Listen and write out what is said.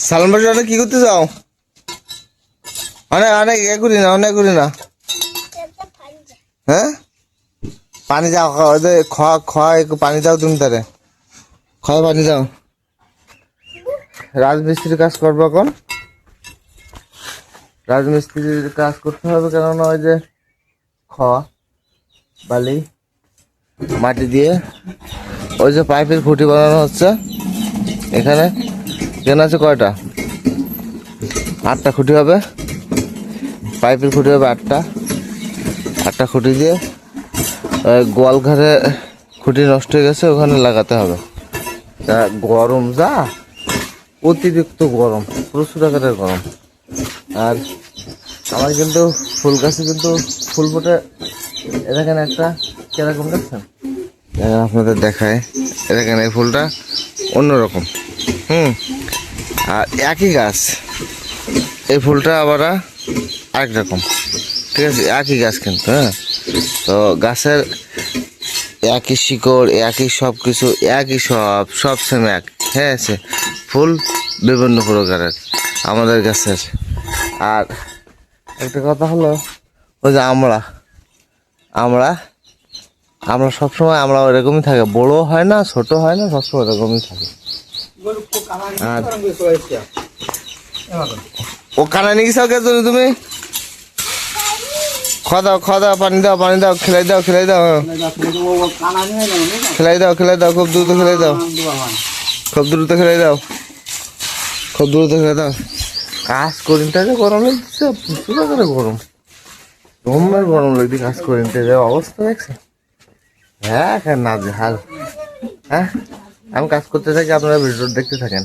সালমান ভাই অনেক কি করতে যাও? অনেক অনেক এ করি না, অনেক করি না। হ্যাঁ পানি যাও, খয় পানি দাও তুমি তারে, খয় পানি দাও। রাজমিস্ত্রির কাজ করবো এখন, রাজমিস্ত্রির কাজ করতে হবে, কেননা ওই যে বালি মাটি দিয়ে ওই যে পাইপের খুঁটি বানানো হচ্ছে এখানে। কেন আছে কয়টা? 8টা খুঁটি হবে, পাইপের খুঁটি হবে 8টা খুঁটি দিয়ে গোয়াল ঘরে খুঁটি নষ্ট হয়ে গেছে, ওখানে লাগাতে হবে। তা গরম যা, অতিরিক্ত গরম, প্রচুর আকারের গরম। আর আমার কিন্তু ফুল গাছে কিন্তু ফুল ফুটে, এখানে একটা কিরকম দেখছেন, আপনাদের দেখায়, এখানে এই ফুলটা অন্যরকম। আর একই গাছ, এই ফুলটা আবার আরেক রকম, ঠিক আছে, একই গাছ কিন্তু। হ্যাঁ, তো গাছের একই শিকড়, একই সব কিছু, একই সব সেম এক। হ্যাঁ আছে, ফুল বিভিন্ন প্রকারের আমাদের গাছের। আর একটা কথা হলো, ওই যে আমরা সবসময় আমরা ওরকমই থাকে, বড় হয় না ছোট হয় না, সবসময় ওরকমই থাকে। আর ও কানা নিয়ে গেছো কে তুমি? খাওয়া দাও, পানি দাও, খেলাই দাও, খেলাই দাও, খুব দ্রুত খেলাই দাও, খুব দ্রুত খেলাই দাও। কাজ করিনটা যে গরম লাগছে, প্রচুর করে গরম, তোমার গরম লাগছে কাজ করিনতে, যে অবস্থা দেখছে। হ্যাঁ না যে হাল। হ্যাঁ, আমি কাজ করতে থাকি, আপনারা ভিডিও দেখতে থাকেন।